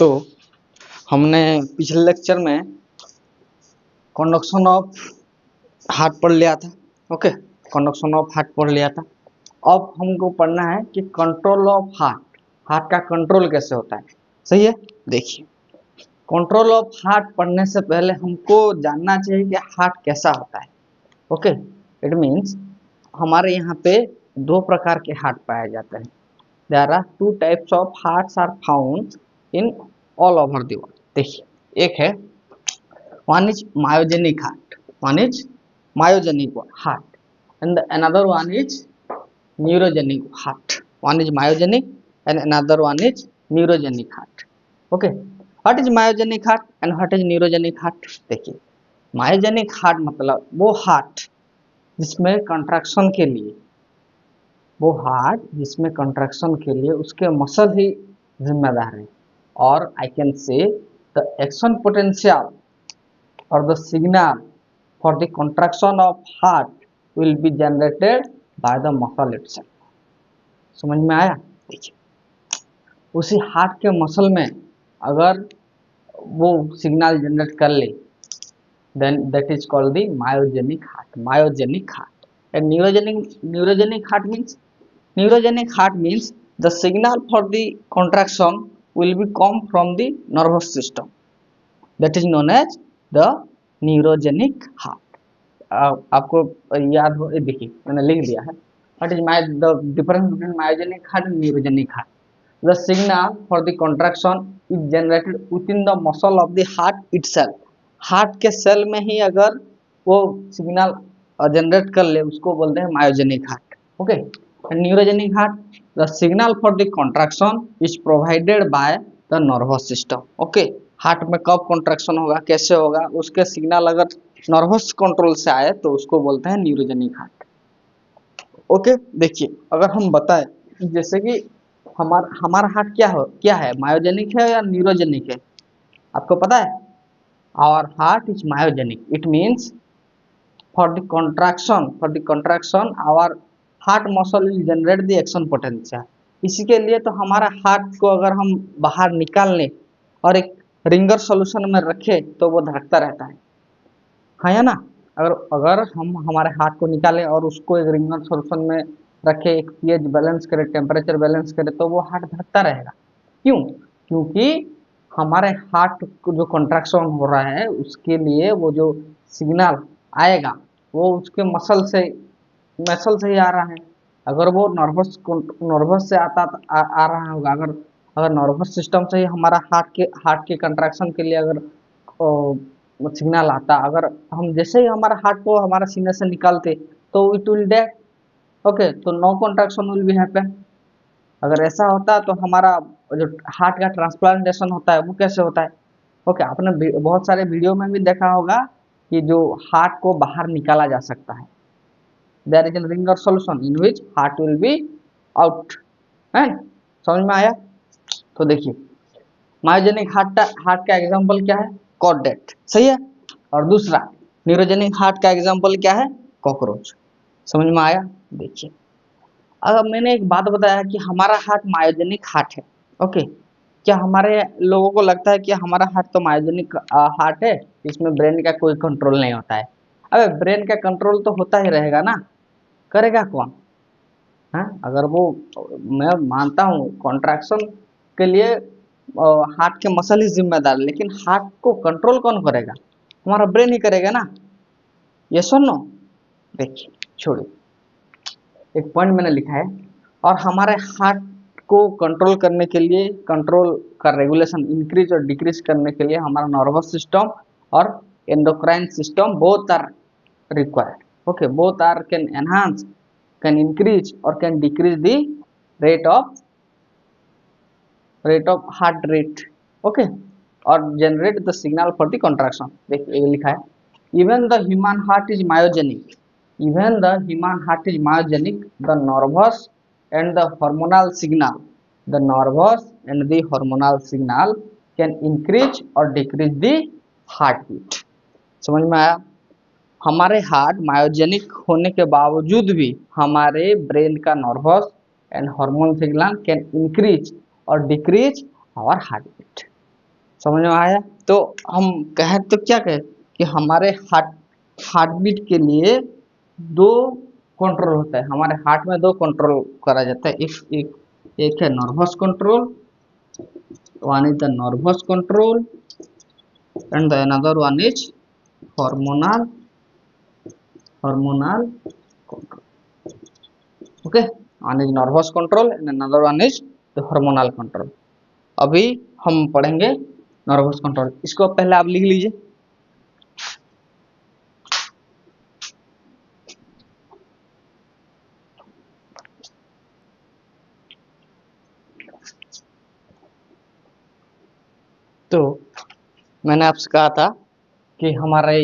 तो हमने पिछले लेक्चर में कंडक्शन ऑफ हार्ट पढ़ लिया था। ओके, कंडक्शन ऑफ हार्ट पढ़ लिया था। अब हमको पढ़ना है कि कंट्रोल ऑफ हार्ट, हार्ट का कंट्रोल कैसे होता है। सही है, देखिए कंट्रोल ऑफ हार्ट पढ़ने से पहले हमको जानना चाहिए कि हार्ट कैसा होता है। ओके, इट मीन्स हमारे यहाँ पे दो प्रकार के हार्ट पाए जाते हैं। There are two types of hearts are found in all over the world. देखिए, एक है one is myogenic heart and another one is neurogenic heart. One is myogenic and another one is neurogenic heart. Okay, what is myogenic heart and what is neurogenic heart? देखिए, myogenic heart मतलब वो heart जिसमें contraction के लिए, वो heart जिसमें contraction के लिए उसके मसल ही जिम्मेदार है। और I can say the action potential or the signal for the contraction of heart will be generated by the muscle itself. समझ में आया? देखिए, उसी हार्ट के मसल में अगर वो सिग्नल जनरेट कर ले, then that is called the myogenic heart. And neurogenic heart means the signal for the contraction will be come from the nervous system. That is known as the neurogenic heart. आपको याद हो, देखिए मैंने लिख दिया है। What is the difference between myogenic heart and neurogenic heart? The signal for the contraction is generated with in the muscle of the heart itself. Heart के cell में ही अगर वो सिग्नल जनरेट कर ले उसको बोलते हैं myogenic heart. Okay, neurogenic heart, the signal for the contraction is provided by the nervous system. Okay, heart में कब कॉन्ट्रैक्शन होगा, कैसे होगा, उसके सिग्नल अगर नर्वस कंट्रोल से आए तो उसको बोलते हैं न्यूरोजेनिक हार्ट। ओके, देखिए अगर हम बताएं जैसे कि हमारा हार्ट क्या है, मायोजेनिक है या न्यूरोजेनिक है, आपको पता है? Our heart is myogenic. It means for the contraction our heart muscle will generate the action potential. इसी के लिए तो हमारा हार्ट को अगर हम बाहर निकाल लें और एक रिंगर सॉल्यूशन में रखे तो वो धड़कता रहता है, हाँ या ना? अगर हम हमारे हार्ट को निकालें और उसको एक रिंगर सॉल्यूशन में रखे, एक पीएच बैलेंस करे, टेम्परेचर बैलेंस करे, तो वो हार्ट धड़कता रहेगा। क्यों? क्योंकि हमारे हार्ट को जो कंट्रैक्शन हो रहा है उसके लिए वो जो सिग्नल आएगा वो उसके मसल से ही आ रहा है। अगर वो नर्वस से आ रहा होगा, अगर नर्वस सिस्टम से ही हमारा हार्ट के कंट्रैक्शन के लिए अगर सिग्नल आता, अगर हम जैसे ही हमारा हार्ट को हमारा सीने से निकालते तो इट विल डेड। ओके, तो no contraction will be happen. अगर ऐसा होता तो हमारा जो हार्ट का ट्रांसप्लांटेशन होता है वो कैसे होता है? ओके, आपने बहुत सारे वीडियो में भी देखा होगा कि जो हार्ट को बाहर निकाला जा सकता है, there is a Ringer solution in which heart will be out. है, समझ में आया? तो देखिए, मायोजेनिक हार्ट का एग्जांपल क्या है? कॉर्डेट, सही है। और दूसरा न्यूरोजेनिक हार्ट का एग्जांपल क्या है? कॉकरोच। समझ में आया? देखिए, अब मैंने एक बात बताया कि हमारा हार्ट मायोजेनिक हार्ट है। ओके, क्या हमारे लोगों को लगता है कि हमारा हार्ट तो मायोजेनिक हार्ट है, इसमें ब्रेन का कोई कंट्रोल नहीं होता है? अबे ब्रेन का कंट्रोल तो होता ही रहेगा ना, करेगा कौन? हाँ, अगर वो, मैं मानता हूँ कॉन्ट्रैक्शन के लिए हार्ट के मसल ही जिम्मेदार, लेकिन हार्ट को कंट्रोल कौन करेगा? हमारा ब्रेन ही करेगा ना। ये सुनो, देखिए छोड़िए, एक पॉइंट मैंने लिखा है। और हमारे हार्ट को कंट्रोल करने के लिए, कंट्रोल का रेगुलेशन इंक्रीज और डिक्रीज करने के लिए हमारा नर्वस सिस्टम और endocrine system both are required. Okay, both are can enhance, can increase और can decrease the rate of heart rate. Okay, और generate the signal for the contraction. देखिए ये लिखा है, even the human heart is myogenic, the nervous and the hormonal signal can increase or decrease the heartbeat। समझ में आया? हमारे heart myogenic होने के बावजूद भी हमारे ब्रेन का nervous and hormone signal can increase और डिक्रीज आवर हार्ट बीट। समझ में आया? तो हम कहें तो क्या कहें कि हमारे हार्ट बीट के लिए दो कंट्रोल होता है, हमारे हार्ट में दो कंट्रोल करा जाता है। एक है nervous control, one is the nervous control and the another one is hormonal control. Okay, one is nervous control and another one is the hormonal control. अभी हम पढ़ेंगे नर्वस कंट्रोल, इसको पहले आप लिख लीजिए। तो मैंने आपसे कहा था कि हमारे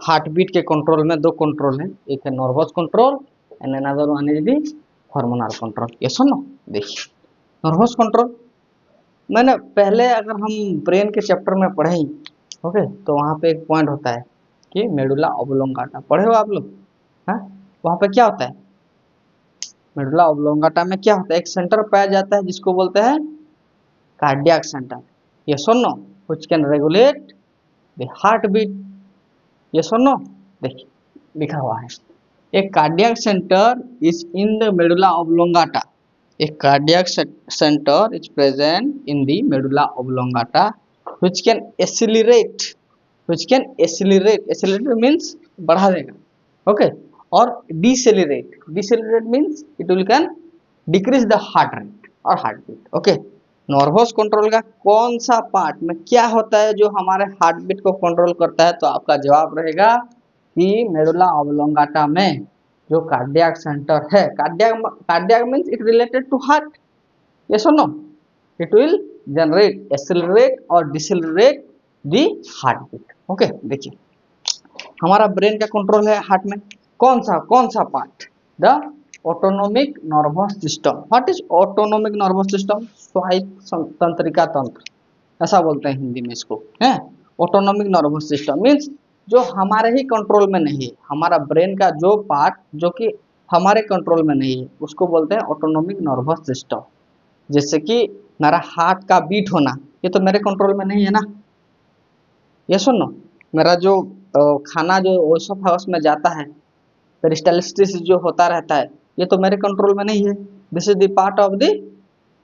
हार्ट बीट के कंट्रोल में दो कंट्रोल है, एक है nervous control and another one is the hormonal control. ये सुनो, देखिए नर्वस कंट्रोल मैंने पहले, अगर हम ब्रेन के चैप्टर में पढ़े, ओके, तो वहाँ पे एक पॉइंट होता है कि मेडुला ऑब्लोंगाटा, पढ़े हो आप लोग? हाँ, वहाँ पे क्या होता है? मेडुला ऑब्लोंगाटा में क्या होता है? एक सेंटर पाया जाता है जिसको बोलते हैं कार्डियक सेंटर। ये सुनो, which can regulate the heart beat. ये सुनो, देखिए लिखा हुआ है, एक cardiac centre is in the medulla oblongata. A cardiac center is present in the medulla oblongata, which can accelerate, accelerate means बढ़ा देगा, okay, और decelerate means it will can decrease the heart rate और heart beat, okay। Nervous control का कौन सा part में क्या होता है जो हमारे हार्ट बीट को कंट्रोल करता है? तो आपका जवाब रहेगा कि मेडुला ऑब्लोंगाटा में जो कार्डियक सेंटर है, cardiac means it related to heart, yes और no, it will generate, accelerate और decelerate the heart beat. Okay, देखिए हमारा ब्रेन का कंट्रोल है हार्ट में, कौन सा part? The autonomic nervous system. What is autonomic nervous system? स्वायत्त तंत्रिका तंत्र, ऐसा बोलते हैं हिंदी में इसको, है। ऑटोनोमिक नर्वस सिस्टम मीन्स जो हमारे ही कंट्रोल में नहीं है, हमारा ब्रेन का जो पार्ट जो कि हमारे कंट्रोल में नहीं है उसको बोलते हैं ऑटोनोमिक नर्वस सिस्टम। जैसे कि मेरा हार्ट का बीट होना, ये तो मेरे कंट्रोल में नहीं है ना, ये सुनो, मेरा जो खाना जो ओसोफेगस में जाता है, पेरिस्टाल्टिस जो होता रहता है, ये तो मेरे कंट्रोल में नहीं है। This is the part of the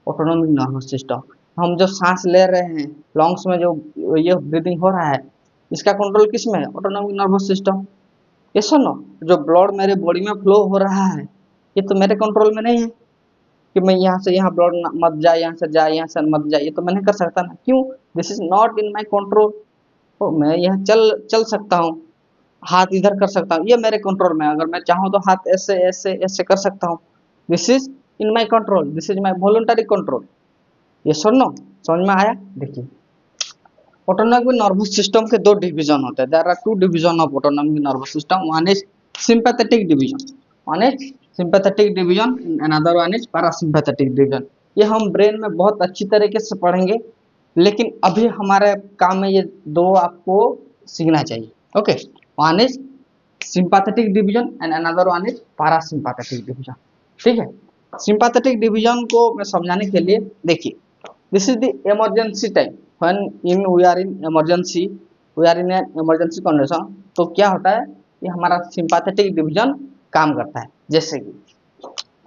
autonomic nervous system. हम जो सांस ले रहे हैं, लंग्स में जो ये ब्रीदिंग हो रहा है, इसका कंट्रोल किस में है? Autonomic nervous system. ये सुनो, जो ब्लड मेरे बॉडी में फ्लो हो रहा है, ये तो मेरे कंट्रोल में नहीं है कि मैं यहाँ से यहाँ ब्लड मत जाए, यहाँ से जाए, यहाँ से मत जाए, ये तो मैं नहीं कर सकता ना। क्यों? This is not in my control. तो मैं यहाँ चल सकता हूँ, हाथ इधर कर सकता हूँ, ये मेरे कंट्रोल में। अगर मैं चाहूँ तो हाथ ऐसे ऐसे ऐसे कर सकता हूँ। This is in my control, this is my voluntary control. ये सुनो, समझ में आया? देखिए ऑटोनोमिक नर्वस सिस्टम के दो डिवीजन होते हैं। There are two division of autonomic nervous system, one is sympathetic division, another one is parasympathetic division. ये हम ब्रेन में बहुत अच्छी तरीके से पढ़ेंगे, लेकिन अभी हमारे काम में ये दो आपको सीखना चाहिए। Okay, one is sympathetic division and another one is parasympathetic division. ठीक है, सिंपैथेटिक डिवीजन को मैं समझाने के लिए, देखिए this is the emergency time, when in we are in emergency, we are in an emergency condition. तो क्या होता है कि हमारा सिंपैथेटिक डिवीजन काम करता है। जैसे कि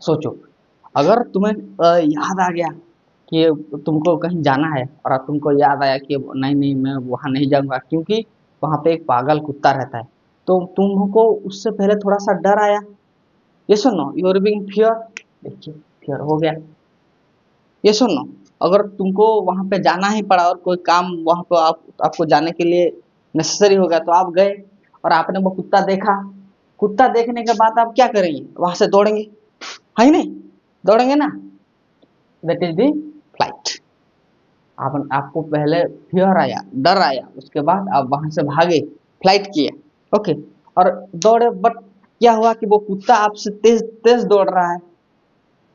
सोचो, अगर तुम्हें याद आ गया कि तुमको कहीं जाना है और अब तुमको याद आया कि नहीं नहीं मैं वहाँ नहीं जाऊँगा क्योंकि वहाँ पे एक पागल कुत्ता रहता है, तो तुमको उससे पहले थोड़ा सा डर आया। ये सुनो, यू आर बीइंग फियर, देखिए फियर हो गया। ये सुनो, अगर तुमको वहाँ पे जाना ही पड़ा और कोई काम वहाँ पे आपको जाने के लिए नेसेसरी हो गया, तो आप गए और आपने वो कुत्ता देखा। कुत्ता देखने के बाद आप क्या करेंगे? वहाँ से दौड़ेंगे, है ही नहीं? दौड़ेंगे ना, दैट इज द फ्लाइट। आपको पहले फियर आया, डर आया, उसके बाद आप वहां से भागे, फ्लाइट किए, ओके, और दौड़े, बट क्या हुआ कि वो कुत्ता आपसे तेज तेज दौड़ रहा है,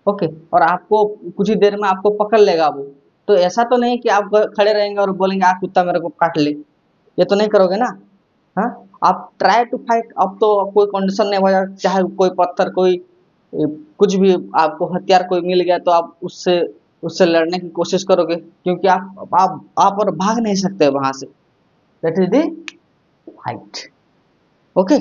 ओके, और आपको कुछ ही देर में आपको पकड़ लेगा वो। तो ऐसा तो नहीं कि आप खड़े रहेंगे और बोलेंगे आ कुत्ता मेरे को काट ले, ये तो नहीं करोगे ना। हाँ, आप ट्राई टू फाइट। अब तो कोई कंडीशन नहीं होगा, चाहे कोई पत्थर, कोई कुछ भी आपको हथियार कोई मिल गया तो आप उससे उससे लड़ने की कोशिश करोगे, क्योंकि आप और भाग नहीं सकते वहां से। That is the fight. Okay,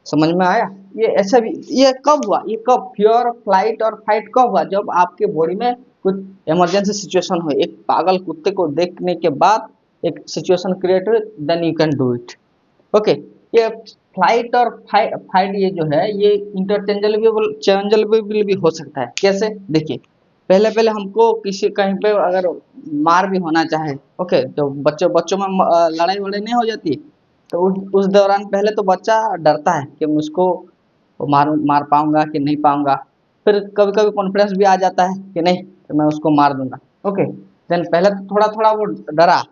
समझ में आया? ये ऐसा भी, ये कब हुआ, ये कब फियर, फ्लाइट और फाइट कब हुआ? जब आपके बॉडी में कुछ इमरजेंसी सिचुएशन हो, एक पागल कुत्ते को देखने के बाद एक सिचुएशन क्रिएट हो, then you can do it. Okay, ये फ्लाइट और फाइट ये जो है ये इंटरचेंजेबल चेंजेबल भी हो सकता है। कैसे? देखिए, पहले पहले हमको किसी कहीं पे अगर मार भी होना चाहे, ओके, तो बच्चों बच्चों में लड़ाई वड़ाई नहीं हो जाती, तो उस दौरान पहले तो बच्चा डरता है कि मुझको मार मार पाऊंगा कि नहीं पाऊंगा। फिर कभी कभी कॉन्फिडेंस भी आ जाता है कि नहीं, तो मैं उसको मार दूंगा। ओके, देन पहले तो थोड़ा थोड़ा वो डरा,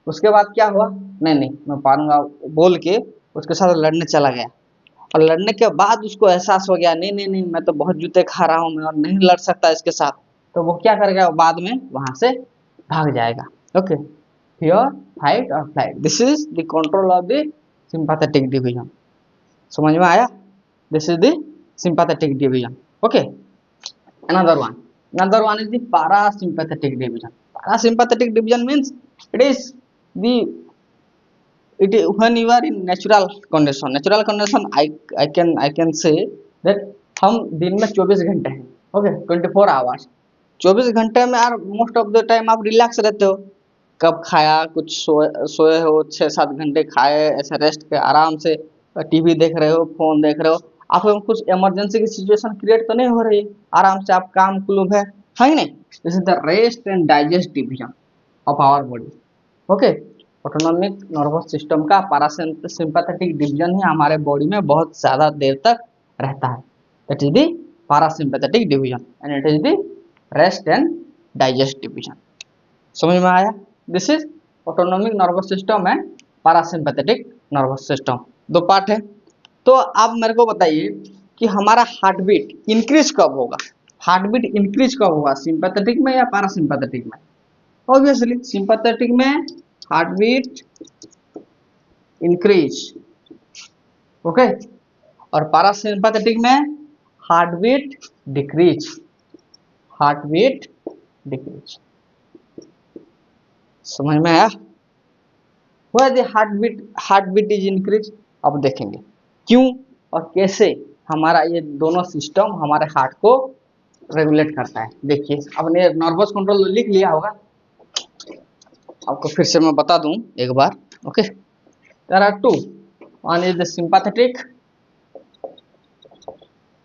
उसके बाद क्या हुआ, नहीं नहीं मैं पारूंगा बोल के उसके साथ लड़ने चला गया। और लड़ने के बाद उसको एहसास हो गया, नहीं नहीं नहीं, मैं तो बहुत जूते खा रहा हूँ, मैं और नहीं लड़ सकता इसके साथ। तो वो क्या करेगा, बाद में वहां से भाग जाएगा। ओके, फियर, फाइट और flight, this is the control of the sympathetic division. समझ में आया? This is the sympathetic division. Okay, another one, another one is the parasympathetic division. Parasympathetic division means it is the, it when you are in natural condition, I can say that हम दिन में 24 घंटे हैं। Okay, 24 hours, 24 घंटे में यार most of the time आप relax रहते हो। कब खाया, कुछ सोए हो 6-7 घंटे खाए, ऐसे रेस्ट के आराम से टीवी देख रहे हो, फोन देख रहे हो, आपको कुछ इमरजेंसी की सिचुएशन क्रिएट तो नहीं हो रही, आराम से आप काम कुलूब है कि नहीं? This is the rest and digest division of our body. Okay, autonomic nervous system का पारासिम्पैथेटिक डिवीजन ही हमारे बॉडी में बहुत ज्यादा देर तक रहता है। That is the parasympathetic division and it is the rest and digest division. समझ में आया? This is autonomic nervous system and parasympathetic nervous system, दो पार्ट है। तो आप मेरे को बताइए कि हमारा हार्ट बीट इंक्रीज कब होगा? हार्ट बीट इंक्रीज कब होगा, सिंपैथेटिक में या पारासिम्पैथेटिक में? ऑब्वियसली सिंपैथेटिक में हार्ट बीट इंक्रीज, ओके, और पारासिम्पैथेटिक में heart beat decrease, heart beat decrease. समझ में आया? Why the heart beat is increase? अब देखेंगे क्यों और कैसे हमारा ये दोनों सिस्टम हमारे हार्ट को रेगुलेट करता है। देखिए, आपने नर्वस कंट्रोल लिख लिया होगा, आपको फिर से मैं बता दूं एक बार। Okay, there are two, one is the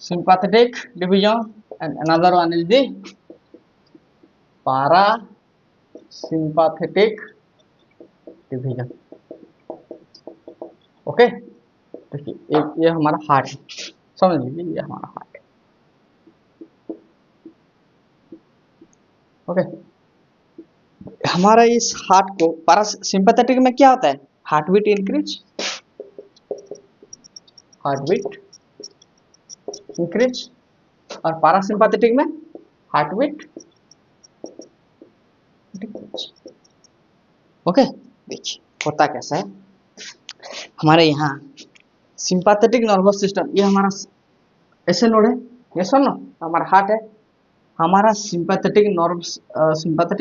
sympathetic division and another one is the parasympathetic division। Okay, देखिए ये हमारा हार्ट है, समझ लीजिए ये हमारा हार्ट है। ओके, हमारा इस हार्ट को पारासिम्पैथेटिक में क्या होता है, heart beat increase, heart beat increase, और पारासिम्पैथेटिक में हार्ट बीट डिक्रीज। ओके, देखिए होता कैसा है, हमारे यहाँ सिंपैथेटिक नर्वस सिस्टम, ये हमारा ऐसे नोड है, ये सुनो हमारा हार्ट है, हमारा सिंपैथेटिक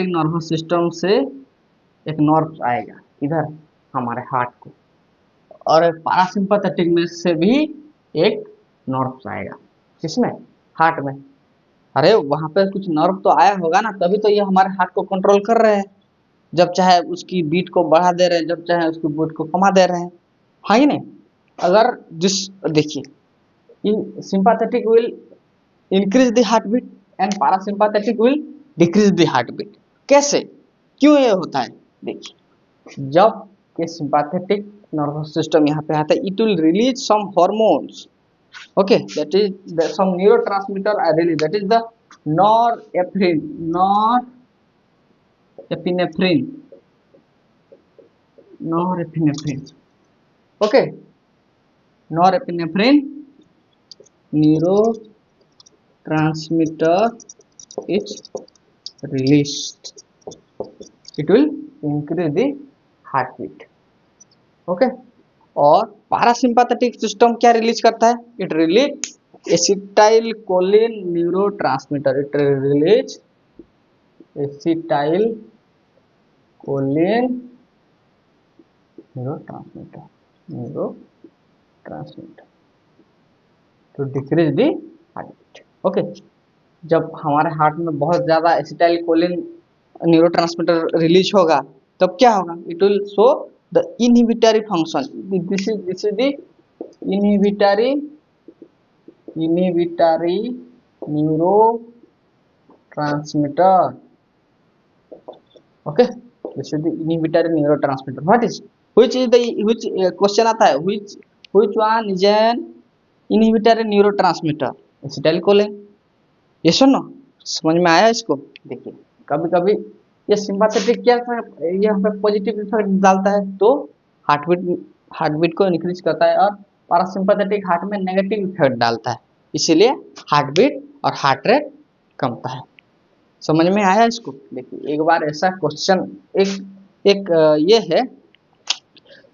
नर्वस सिस्टम से एक नर्व आएगा इधर हमारे हार्ट को, और पारासिम्पैथेटिक में से भी एक नर्व आएगा, किसमें, हार्ट में। अरे वहां पे कुछ नर्व तो आया होगा ना, तभी तो ये हमारे हार्ट को कंट्रोल कर रहे हैं, जब चाहे उसकी बीट को बढ़ा दे रहे हैं, जब चाहे उसकी बीट को कमा दे रहे हैं, हाँ ही नहीं? अगर जिस, देखिए, sympathetic will increase the heart beat and parasympathetic will decrease the heart beat. कैसे, क्यों ये होता है? देखिए, जब ये सिंपैथेटिक नर्वस सिस्टम यहाँ पे आता है, it will release some hormones, okay, that is some neurotransmitter are released, that is the norepinephrine, okay, norepinephrine neurotransmitter is released, it will increase the heartbeat, okay। और पारासिम्पैथेटिक सिस्टम क्या release करता है, it release acetylcholine neurotransmitter, it release acetylcholine neurotransmitter to decrease the heart beat. Okay, जब हमारे heart में बहुत ज़्यादा acetyl choline neurotransmitter release होगा तब क्या होगा, it will show the inhibitory function, this is the inhibitory neurotransmitter. Okay, this is the inhibitory neurotransmitter. What is which is the which question आता है, which one is an inhibitory neurotransmitter, acetyl choline. ये सुनो, समझ में आया इसको? देखिए कभी कभी ये सिंपैथेटिक क्या ये हमें पॉजिटिव इफेक्ट डालता है तो हार्ट बीट को इंक्रीज करता है, और पैरासिम्पैथेटिक हार्ट में नेगेटिव इफेक्ट डालता है, इसीलिए हार्ट बीट और हार्ट रेट कमता है। समझ में आया इसको? देखिए एक बार ऐसा क्वेश्चन एक ये है,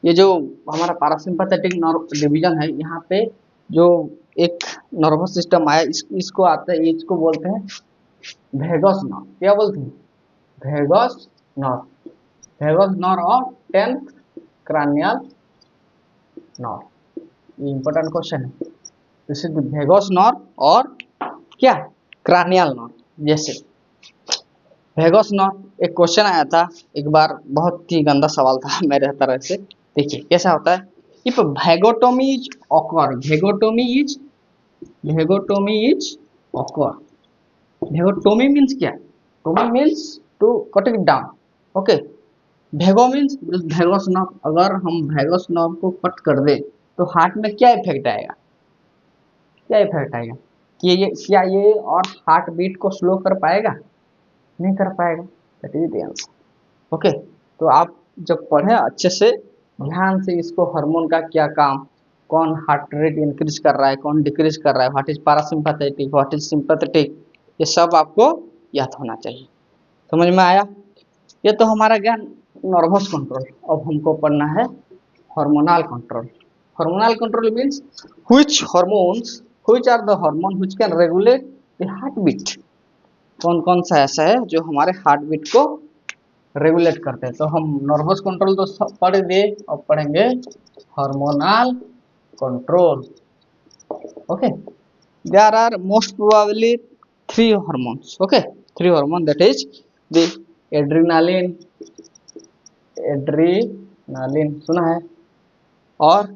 ये जो हमारा पैरासिम्पैथेटिक डिवीजन है, यहाँ पे जो एक नर्वस सिस्टम आया इसको आता है, इसको बोलते हैं वेगस नर्व। क्या बोलते हैं? Vagus nerve. वेगस नर्व और 10th क्रैनियल नर्व। ये इंपॉर्टेंट क्वेश्चन है। दिस इज वेगस नर्व और क्या, क्रैनियल नर्व। जैसे वेगस नर्व, एक क्वेश्चन आया था एक बार, बहुत ही गंदा सवाल था मेरे तरह से। देखिए कैसा होता है, if vagotomy is occur, vagotomy is occur. Vagotomy means क्या? Tomy means to cut it down. Okay, vago means vagus nerve. अगर हम वेगस नर्व को कट कर दे तो हार्ट में क्या इफेक्ट आएगा? क्या इफेक्ट आएगा कि ये क्या ये और हार्ट बीट को स्लो कर पाएगा? नहीं कर पाएगा। That is the answer. Okay, तो आप जब पढ़ें अच्छे से ध्यान से इसको, हार्मोन का क्या काम, कौन हार्ट रेट इंक्रीज कर रहा है, कौन डिक्रीज कर रहा है, what is parasympathetic, what is sympathetic, ये सब आपको याद होना चाहिए। समझ में आया? ये तो हमारा ज्ञान नर्वस कंट्रोल। अब हमको पढ़ना है hormonal control. Hormonal control means which are the hormone which can regulate the heart beat. कौन कौन सा ऐसा है जो हमारे हार्ट बीट को रेगुलेट करते हैं। तो हम नर्वस कंट्रोल तो सब पढ़ दिए, अब पढ़ेंगे hormonal control. Okay, there are most probably 3 hormones. Okay, 3 hormone, that is the adrenaline सुना है, और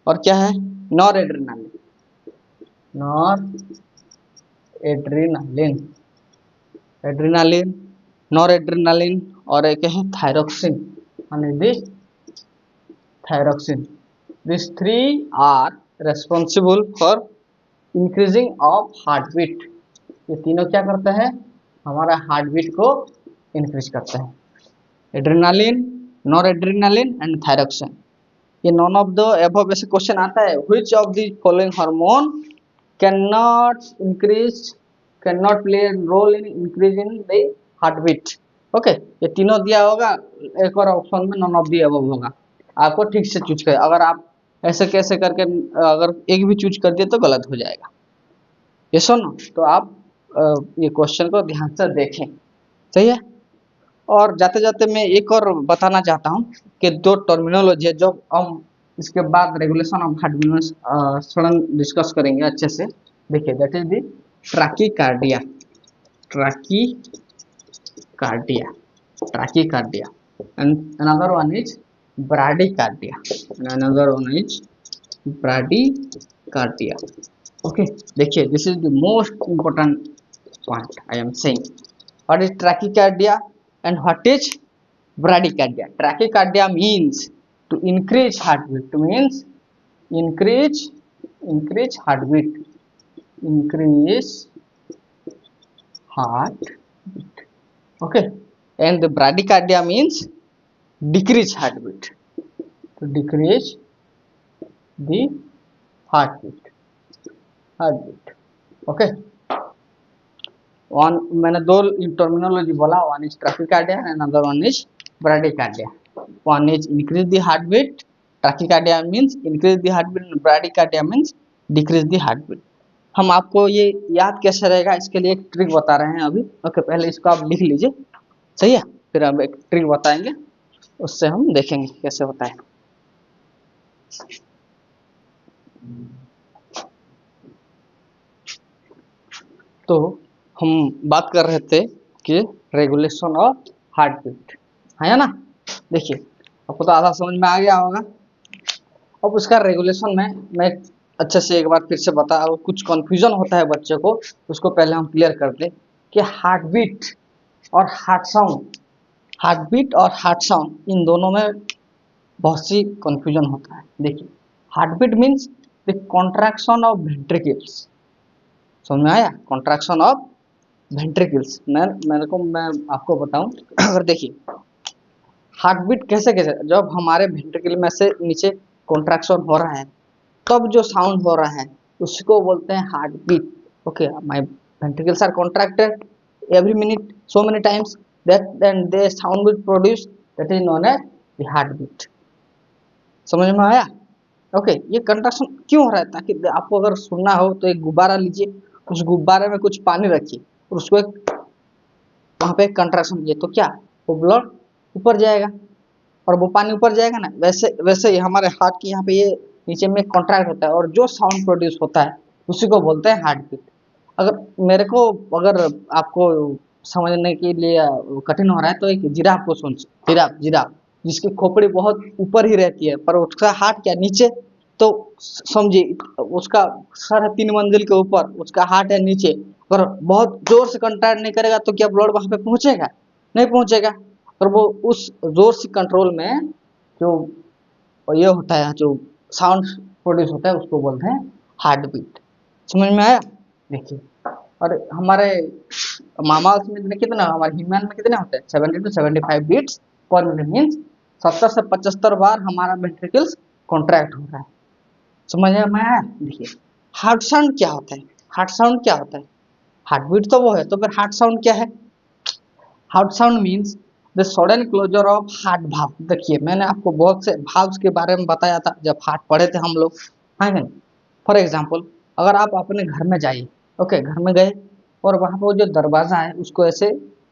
क्या है, नॉर एड्रेनालिन, नॉर एड्रेनालिन, और एक है thyroxine, thyroxine. This 3 are responsible for increasing of heart beat. ये तीनों क्या करते हैं? हमारा हार्ट बीट को इंक्रीज करते हैं। Adrenaline, noradrenaline and thyroxine. ये नॉन ऑफ द अबव ऐसे क्वेश्चन आता है, which of the following hormone can not play role in increasing the heart beat. Okay, ये तीनों दिया होगा, एक और ऑप्शन में नॉन ऑफ द अबव होगा। आपको ठीक से चूज करें। अगर आप ऐसे कैसे करके अगर एक भी चूज कर दिए तो गलत हो जाएगा। ये सुनो, तो आप ये क्वेश्चन को ध्यान से देखें, सही है? और जाते जाते मैं एक और बताना चाहता हूँ कि 2 टर्मिनोलॉजी है जो हम इसके बाद regulation of heart beat sudden discuss करेंगे अच्छे से। देखिए, that is the tachycardia and another one is bradycardia okay, देखिए this is the most important point I am saying. What is tachycardia and what is bradycardia? Tachycardia means to increase heartbeat. Means increase heartbeat. Okay. And the bradycardia means decrease heartbeat. To decrease the heartbeat. Okay. मैंने 2 terminology बोला, one is tachycardia and another one is bradycardia. One is increase the heart beat, tachycardia means increase the heart beat, bradycardia means decrease the heart beat. हम आपको ये याद कैसे रहेगा, इसके लिए एक ट्रिक बता रहे हैं अभी। ओके, पहले इसको आप लिख लीजिए। सही है। फिर अब एक ट्रिक बताएंगे, उससे हम देखेंगे कैसे होता है। तो हम बात कर रहे थे कि रेगुलेशन ऑफ हार्ट बीट है ना। देखिए आपको तो आधा समझ में आ गया होगा। अब उसका रेगुलेशन में मैं अच्छे से एक बार फिर से बता, और कुछ कंफ्यूजन होता है बच्चे को, उसको पहले हम क्लियर कर दें कि हार्ट बीट और हार्ट साउंड, हार्ट बीट और हार्ट साउंड इन दोनों में बहुत सी कंफ्यूजन होता है। देखिए heart beat means the contraction of ventricles, समझ में आया, कॉन्ट्रैक्शन ऑफ वेंट्रिकल्स। मैं आपको बताऊं अगर देखिए हार्ट बीट कैसे कैसे, जब हमारे वेंट्रिकल में से नीचे कॉन्ट्रैक्शन हो रहा है तब जो साउंड हो रहा है उसको बोलते हैं heart beat. Okay, my ventricles are contracted every minute so many times, that then they sound will produce, that is known as the heart beat. समझ में आया। ओके, ये कंट्रैक्शन क्यों हो रहा है, ताकि आपको अगर सुनना हो तो एक गुब्बारा लीजिए, उस गुब्बारे में कुछ पानी रखिए और उसको एक वहां पे कंट्रैक्शन किए तो क्या, वो ब्लड ऊपर जाएगा, और वो पानी ऊपर जाएगा ना, वैसे वैसे ही हमारे हार्ट की यहाँ पे ये नीचे में कॉन्ट्रैक्ट होता है और जो साउंड प्रोड्यूस होता है उसी को बोलते हैं हार्ट बीट। अगर मेरे को, अगर आपको समझने के लिए कठिन हो रहा है तो एक जिराफ को सुन, जिराफ जिराफ जिसकी खोपड़ी बहुत ऊपर ही रहती है पर उसका हार्ट क्या नीचे, तो समझिए उसका सर है 3 मंजिल के ऊपर, उसका हार्ट है नीचे, और बहुत जोर से कंट्रैक्ट नहीं करेगा तो क्या ब्लड वहां पे पहुंचेगा, नहीं पहुंचेगा। और वो उस जोर से कंट्रोल में जो ये होता है, जो साउंड प्रोड्यूस होता है उसको बोलते हैं हार्ट बीट। समझ में आया। देखिए और हमारे मामास में कितना, हमारे ह्यूमन में कितने होते हैं, 70 to 75 beats per minute, means 70 से 75 बार हमारा वेंट्रिकल्स कॉन्ट्रैक्ट हो रहा है। समझ में आया। देखिए हार्ट साउंड क्या होता है, हार्ट साउंड क्या होता है, हार्ट बीट तो वो है, तो फिर हार्ट साउंड क्या है। Heart sound means the sudden closure of heart valve. देखिए मैंने आपको बहुत से भाव्स के बारे में बताया था जब हार्ट पढ़े थे हम लोग, है ना। फॉर एग्जाम्पल अगर आप अपने घर में जाइए, ओके घर में गए और वहाँ पर जो दरवाजा है उसको ऐसे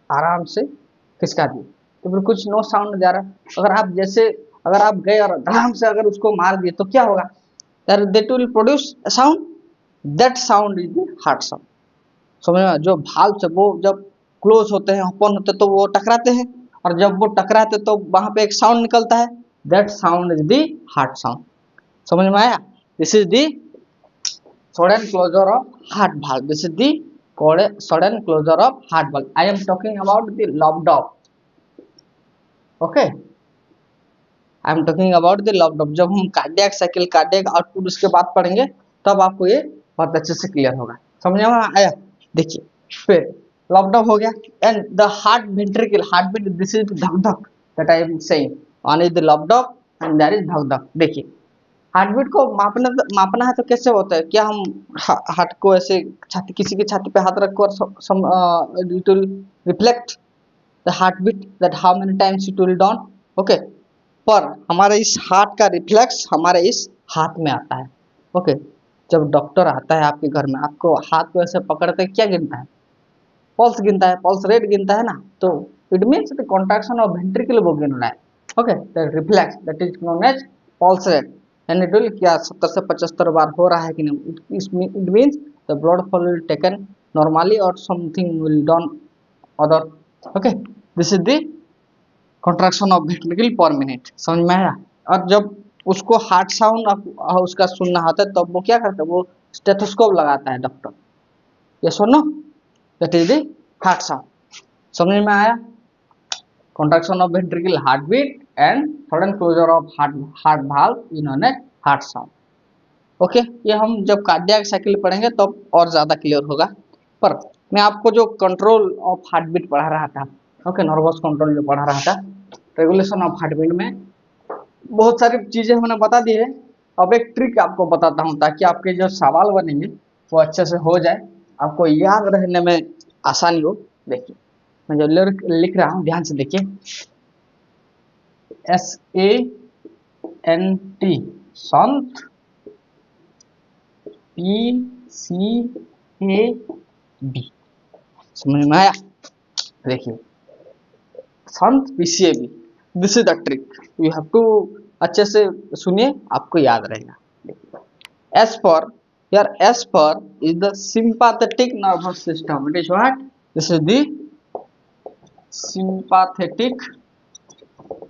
आराम से खिसका दिए तो फिर कुछ नो साउंड जा रहा है। अगर आप जैसे, अगर आप गए और धड़ाम से अगर उसको मार दिए तो क्या होगा, that will produce sound, that sound is the heart sound. समझ में, जो भाल्व से वो जब क्लोज होते हैं, ओपन होते हैं तो वो टकराते हैं, और जब वो टकराते तो वहां पे एक साउंड निकलता है, that sound is the heart sound. समझ में आया। This is the sudden closure of heart valve, this is the sudden closure of heart valve. I am talking about the locked off, okay, I am talking about the locked of. जब हम cardiac cycle, cardiac output उसके बाद पढ़ेंगे तब आपको ये बहुत अच्छे से क्लियर होगा। समझ में आया। देखिए फिर लॉकड ऑफ हो गया, and the heart ventricle, heart beat, this is धक धक, that I am saying, one is the locked off and that is धक धक। देखिए हार्ट बीट को मापना है तो कैसे होता है, क्या हम हार्ट को ऐसे छाती, किसी की छाती पे हाथ रखो और it will reflect the heart beat, that how many times it will down, okay. पर हमारे इस हार्ट का रिफ्लेक्स हमारे इस हाथ में आता है, ओके। जब डॉक्टर आता है आपके घर में, आपको हाथ को ऐसे पकड़ के क्या गिनता है, पल्स गिनता है, पल्स रेट गिनता है ना, तो it means the contraction of ventricle वो गिन रहा है, okay. The reflex that is known as pulse rate, and it will क्या 70 से 75 बार हो रहा है कि नहीं, it means the blood flow will taken normally और something will done other, okay. This is the contraction of ventricle per minute. समझ में आया। और जब उसको हार्ट साउंड उसका सुनना होता है तब वो क्या करता है, वो स्टेथोस्कोप लगाता है डॉक्टर, ये सुनो, that is the heart sound. समझ में आया। Contraction of ventricle, heart beat and sudden closure of heart heart valve इन्होंने हार्ट साउंड, ओके। ये हम जब कार्डियक साइकिल पढ़ेंगे तब तो और ज्यादा क्लियर होगा। पर मैं आपको जो कंट्रोल ऑफ हार्ट बीट पढ़ा रहा था, ओके, नर्वस कंट्रोल जो पढ़ा रहा था, रेगुलेशन ऑफ हार्ट बीट में बहुत सारी चीजें हमने बता दी है। अब एक ट्रिक आपको बताता हूँ ताकि आपके जो सवाल बनेंगे वो अच्छे से हो जाए, आपको याद रहने में आसानी हो। देखिए मैं जो लिख रहा हूँ ध्यान से देखिए, SANT संत, PCAB, समझ में आया। देखिए संत PCAB, this is the trick, you have to अच्छे से सुनिए, आपको याद रहेगा। S for, here S for is the sympathetic nervous system. It is what? This is the sympathetic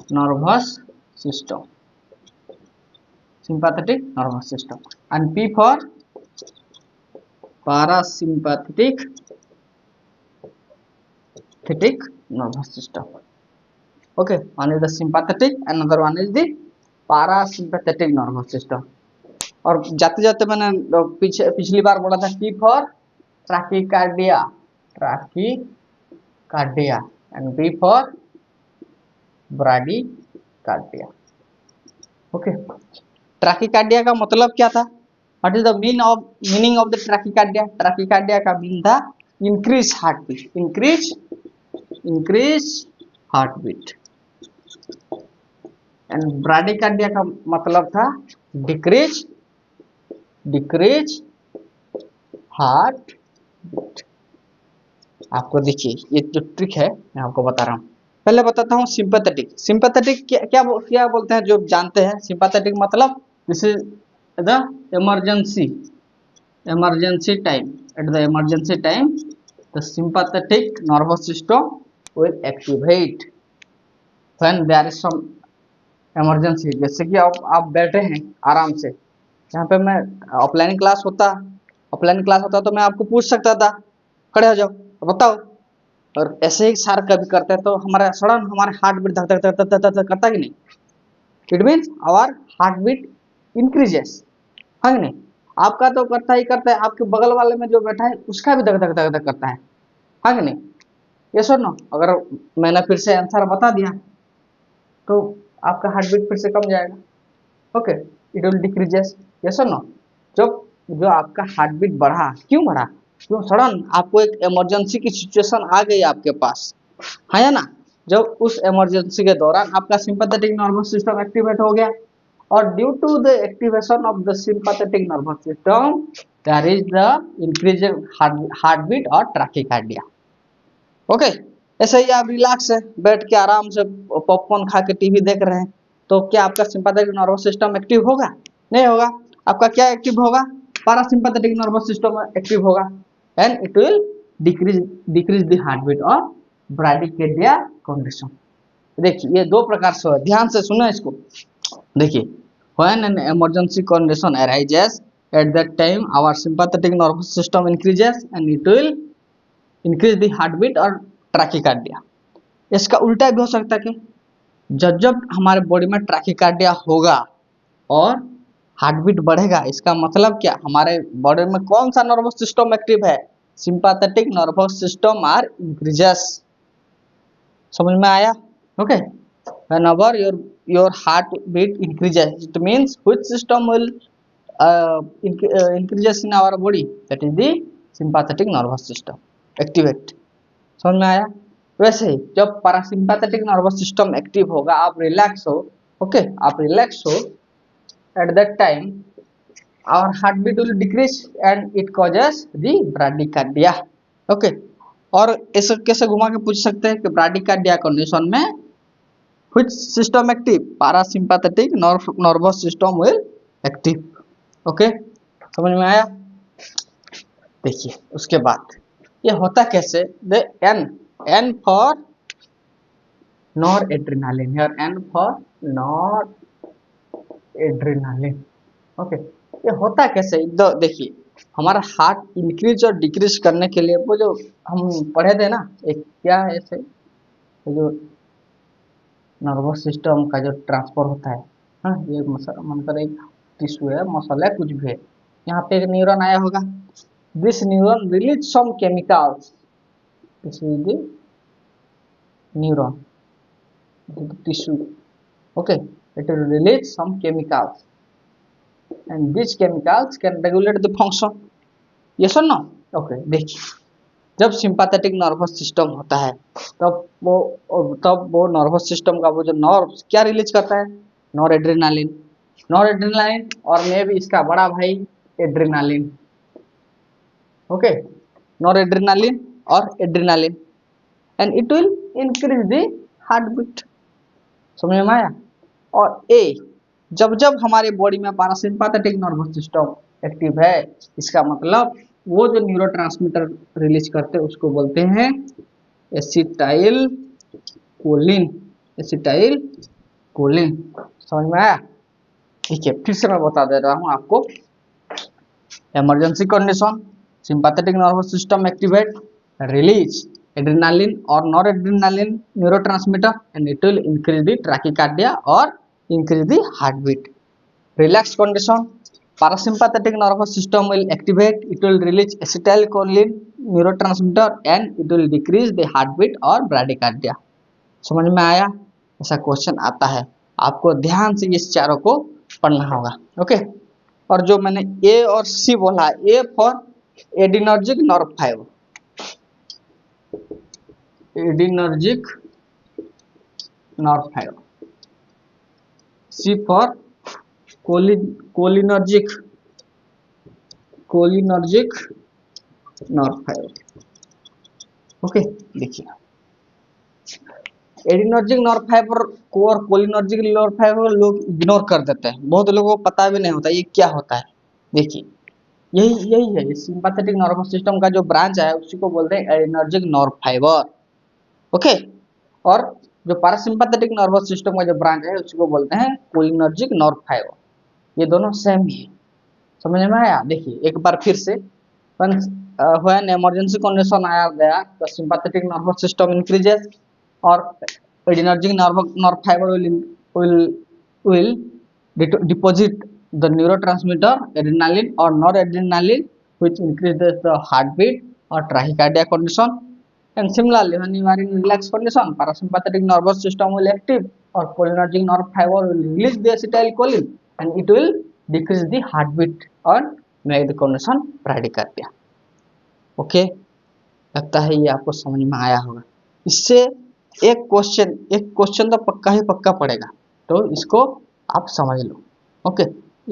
nervous system. Sympathetic nervous system. And P for parasympathetic nervous system. Okay, one is the sympathetic, another one is the parasympathetic nervous system. और जाते जाते मैंने पिछली बार बोला था T for tachycardia, tachycardia, and B for bradycardia. Okay, tachycardia का मतलब क्या था? What is the meaning of the tachycardia? Tachycardia का मीन था increase heartbeat, increase heartbeat. And bradycardia का मतलब था डिक्रीज हार्ट बीट। आपको देखिए ये जो ट्रिक है मैं आपको बता रहा हूँ। पहले बताता हूँ सिंपैथेटिक। सिंपैथेटिक क्या बोलते हैं जो जानते हैं? सिंपैथेटिक मतलब this is the emergency time, at the emergency time the sympathetic nervous system will activate when there is some emergency। जैसे कि आप बैठे हैं आराम से, यहाँ पे मैं ऑफलाइन क्लास होता तो मैं आपको पूछ सकता था खड़े हो जाओ बताओ, और ऐसे ही सर कभी करते हैं तो हमारा सडन हमारे हार्ट बीट धक धक धक धक धक करता कि नहीं? It means our heart beat increases, है नहीं? आपका तो करता ही करता है, आपके बगल वाले में जो बैठा है उसका भी धक धक धक धक करता है कि नहीं? ये सुनो, अगर मैंने फिर से आंसर बता दिया तो आपका हार्ट बीट फिर से कम जाएगा। Okay, it will decreases. ये सुनो, जब जो आपका हार्ट बीट बढ़ा, क्यों बढ़ा? क्यों? सडन आपको एक इमरजेंसी की सिचुएशन आ गई आपके पास, है ना? जब उस इमरजेंसी के दौरान आपका सिंपैथेटिक नर्वस सिस्टम एक्टिवेट हो गया, और due to the activation of the sympathetic nervous system there is the increase heart beat और ट्रैकिकार्डिया। ओके, ऐसे ही आप रिलैक्स है बैठ के आराम से पॉपकॉर्न खा के टीवी देख रहे हैं, तो क्या आपका सिंपैथेटिक नर्वस सिस्टम एक्टिव होगा? नहीं होगा। आपका क्या एक्टिव होगा? पैरासिम्पैथेटिक नर्वस सिस्टम एक्टिव होगा, and it will decrease the heart beat और ब्राडीकार्डिया कंडीशन। देखिए ये दो प्रकार से, ध्यान से सुनो इसको। देखिए, when an emergency condition arises at that time our sympathetic nervous system increases and it will increase the heartbeat और ट्रैकिकार्डिया। इसका उल्टा भी हो सकता है कि जब हमारे बॉडी में ट्रैकिकार्डिया होगा और हार्टबीट बढ़ेगा, इसका मतलब क्या? हमारे बॉडी में कौन सा नर्वस सिस्टम एक्टिव है? Sympathetic nervous system are increases. समझ में आया? Okay, whenever your heartbeat increases, it means which system will increases in our body? That is the sympathetic nervous system activate। समझ में आया? वैसे ही जब पैरासिम्पैथेटिक नर्वस सिस्टम एक्टिव होगा, आप रिलैक्स हो, ओके, आप रिलैक्स हो, at that time our heartbeat will decrease and it causes the bradycardia। Okay, और ऐसे कैसे घुमा के पूछ सकते हैं कि ब्राडीकार्डिया कंडीशन में which system active? Parasympathetic nervous system will active। Okay, समझ में आया? देखिए उसके बाद ये होता कैसे? The N for noradrenaline, here N for noradrenaline। Okay, ये होता कैसे? देखिए, हमारा हार्ट इंक्रीज और डिक्रीज करने के लिए वो जो हम पढ़े थे ना, एक क्या है ऐसे जो नर्वस सिस्टम का जो ट्रांसफर होता है, हाँ, ये मतलब एक टिश्यू है, मसल है, कुछ भी है, यहाँ पे एक न्यूरॉन आया होगा, this neuron release some chemicals, this is the neuron, tissue, okay, it will release some chemicals and this chemicals can regulate the function. Yes और नो? ओके, देखिए जब सिंपैथेटिक नर्वस सिस्टम होता है तब वो नर्वस सिस्टम का वो जो नर्व क्या रिलीज करता है? नॉरएड्रेनालिन, और मे भी इसका बड़ा भाई एड्रेनालिन। ओके, नॉरएड्रेनालिन और adrenaline, and it will increase the heart beat. समझ में आया। और ए, जब जब हमारे बॉडी में पैरासिम्पैथेटिक नर्वस सिस्टम एक्टिव है, इसका मतलब वो जो न्यूरोट्रांसमीटर रिलीज करते हैं उसको बोलते हैं एसिटाइल कोलिन। Acetyl choline. समझ में आया। ठीक है, फिर से मैं बता दे रहा हूँ आपको। Emergency condition, sympathetic nervous system activate, release adrenaline और nor adrenaline neurotransmitter and it will increase the tachycardia और increase the heart beat. Relaxed condition, parasympathetic nervous system will activate, it will release acetylcholine neurotransmitter and it will decrease the heartbeat or bradycardia। समझ में आया। ऐसा question आता है, आपको ध्यान से इस चारों को पढ़ना होगा। ओके, और जो मैंने ए और सी बोला, A for adrenergic nerve fibre, adrenergic nerve fibre, C for cholinergic, cholinergic nerve fibre. Okay, देखिए एडिनर्जिक नर्व फाइबर को और कोलिनर्जिक नर्व फाइबर लोग इग्नोर कर देते हैं, बहुत लोगों को पता भी नहीं होता ये क्या होता है। देखिए यही यही है सिंपैथेटिक नर्वस सिस्टम का जो ब्रांच है उसी को बोलते हैं एडिनर्जिक नर्व फाइबर। ओके, और जो पैरासिम्पैथेटिक नर्वस सिस्टम का जो ब्रांच है उसी को बोलते हैं कोलिनर्जिक नर्व फाइबर। ये दोनों सेम ही है। समझ में आया। देखिए एक बार फिर से, when emergency condition आया गया तो sympathetic nervous system increases और adrenergic nerve fiber will deposit the neurotransmitter adrenaline or noradrenaline which increases the heartbeat or tachycardia condition। And similarly, when you are in relaxed condition, parasympathetic nervous system will active or cholinergic nerve fiber will release the acetylcholine and it will decrease the heartbeat and make the condition bradycardia। Okay, लगता है ये आपको समझ में आया होगा। इससे एक क्वेश्चन तो पक्का ही पक्का पड़ेगा, तो इसको आप समझ लो। ओके,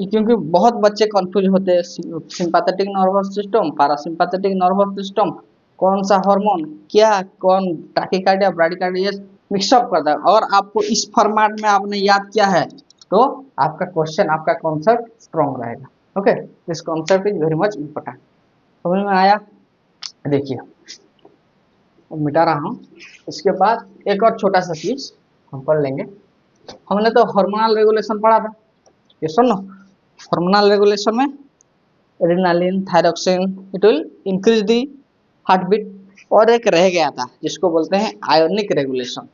क्योंकि बहुत बच्चे कंफ्यूज होते हैं, sympathetic nervous system, parasympathetic nervous system, कौन सा हार्मोन क्या, कौन टैकीकार्डिया ब्रैडीकार्डिया मिक्सअप करता है। और आपको इस फॉर्मेट में आपने याद किया है तो आपका क्वेश्चन, आपका कॉन्सेप्ट स्ट्रॉन्ग रहेगा। Okay, this concept is very much important. समझ में आया। देखिए मिटा रहा हूँ। इसके बाद एक और छोटा सा चीज हम पढ़ लेंगे। हमने तो हार्मोनल रेगुलेशन पढ़ा था, ये सुनो। हार्मोनल रेगुलेशन में adrenaline, thyroxine, it will increase the heart beat. और एक रह गया था जिसको बोलते हैं आयोनिक रेगुलेशन।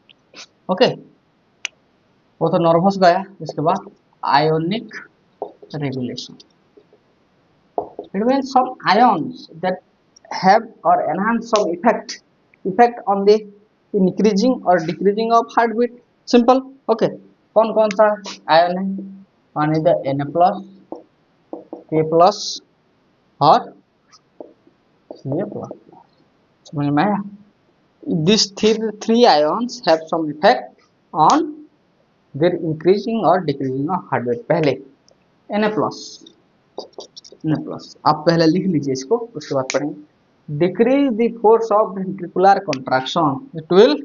ओके, वो तो नर्वस गया। इसके बाद ionic regulation, it means some ions that have or enhance some effect on the increasing or decreasing of heartbeat। simple। okay, कौन कौन सा आयन है। One is the Na plus, K plus और Ca प्लस। समझ में आया। This three ions have some effect on their increasing और decreasing of heartbeat. पहले Na प्लस, आप पहले लिख लीजिए इसको, उसके बाद पढ़ेंगे। Decrease the force of ventricular contraction, it will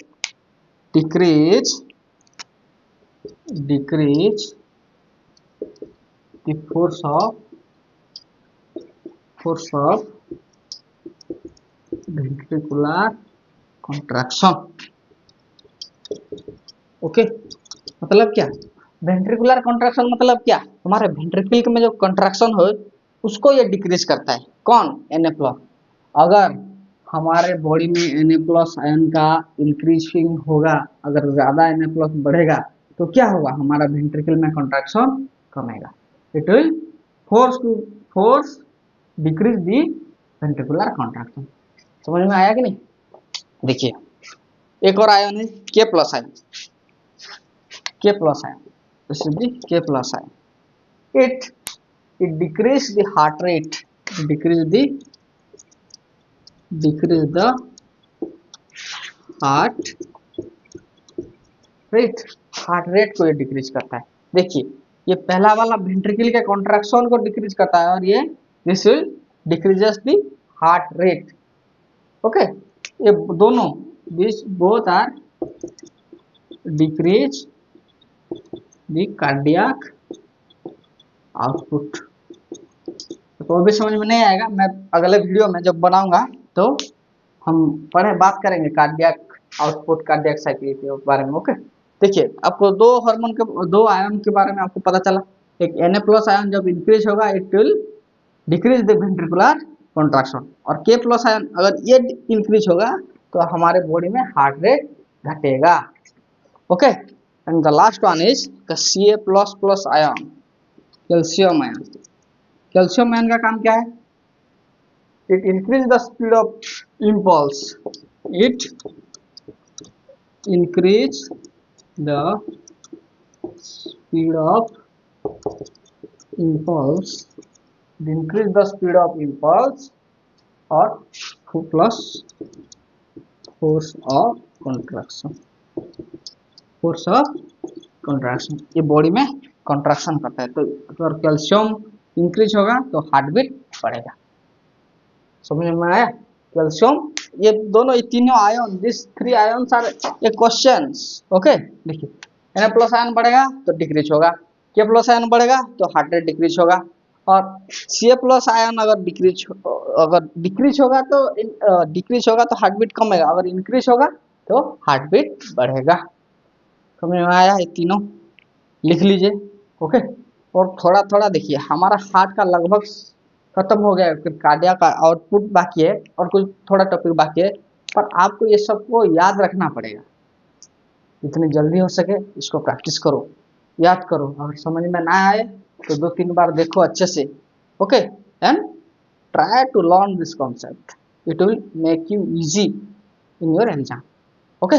decrease the force of ventricular contraction. Okay, मतलब क्या वेंट्रिकुलर कॉन्ट्रैक्शन मतलब क्या, तुम्हारे वेंट्रिकल में जो कॉन्ट्रैक्शन हो उसको ये डिक्रीज करता है। कौन, Na प्लस। अगर हमारे बॉडी में Na प्लस आयन का इंक्रीजिंग होगा, अगर ज्यादा Na प्लस बढ़ेगा तो क्या होगा, हमारा वेंट्रिकल में कॉन्ट्रैक्शन कमेगा। It will force decrease the ventricular contraction. समझ में आया कि नहीं। देखिए एक और आयन है K plus ion, K plus ion, this is the K plus ion। It decrease the heart rate, decrease the heart rate को ये डिक्रीज करता है। देखिए ये पहला वाला वेंट्रिकल के कॉन्ट्रैक्शन को डिक्रीज करता है और ये this will decreases the heart rate. Okay, ये दोनों this both are decrease the cardiac output। तो भी समझ में नहीं आएगा, मैं अगले वीडियो में जब बनाऊंगा तो हम बात करेंगे कार्डियक आउटपुट, कार्डियक साइकिल के बारे में। ओके, देखिए आपको दो हार्मोन के, दो आयन के बारे में आपको पता चला। एक Na+ आयन जब इंक्रीज होगा it will decrease the ventricular contraction, और K+ आयन अगर ये इंक्रीज होगा तो हमारे बॉडी में हार्ट रेट घटेगा। Okay, and the last one is the Ca++ ion, calcium ion. Calcium ion का काम क्या है? It increase the speed of impulse, it increase the speed of impulse, it increase the speed of impulse or plus force of contraction, force of contraction, ये body में contraction करता है। तो अगर कैल्शियम इंक्रीज होगा तो हार्ट बीट बढ़ेगा। समझ में आया? कैल्शियम, ये दोनों, ये तीनों ion, this three ions are a questions. Okay, देखिए Na+ आयन बढ़ेगा तो डिक्रीज होगा, K+ आयन बढ़ेगा तो हार्ट रेट डिक्रीज होगा, और Ca+ आयन अगर डिक्रीज होगा तो हार्ट बीट कमेगा, अगर इंक्रीज होगा तो हार्ट बीट बढ़ेगा। समझ में आया? ये तीनों लिख लीजिए। ओके, और थोड़ा थोड़ा देखिए, हमारा हार्ट का लगभग खत्म हो गया, फिर कार्डिया का आउटपुट बाकी है और कुछ थोड़ा टॉपिक बाकी है, पर आपको ये सबको याद रखना पड़ेगा। जितनी जल्दी हो सके इसको प्रैक्टिस करो, याद करो। अगर समझ में ना आए तो 2-3 बार देखो अच्छे से। Okay, and try to learn this concept, it will make you easy in your exam. Okay.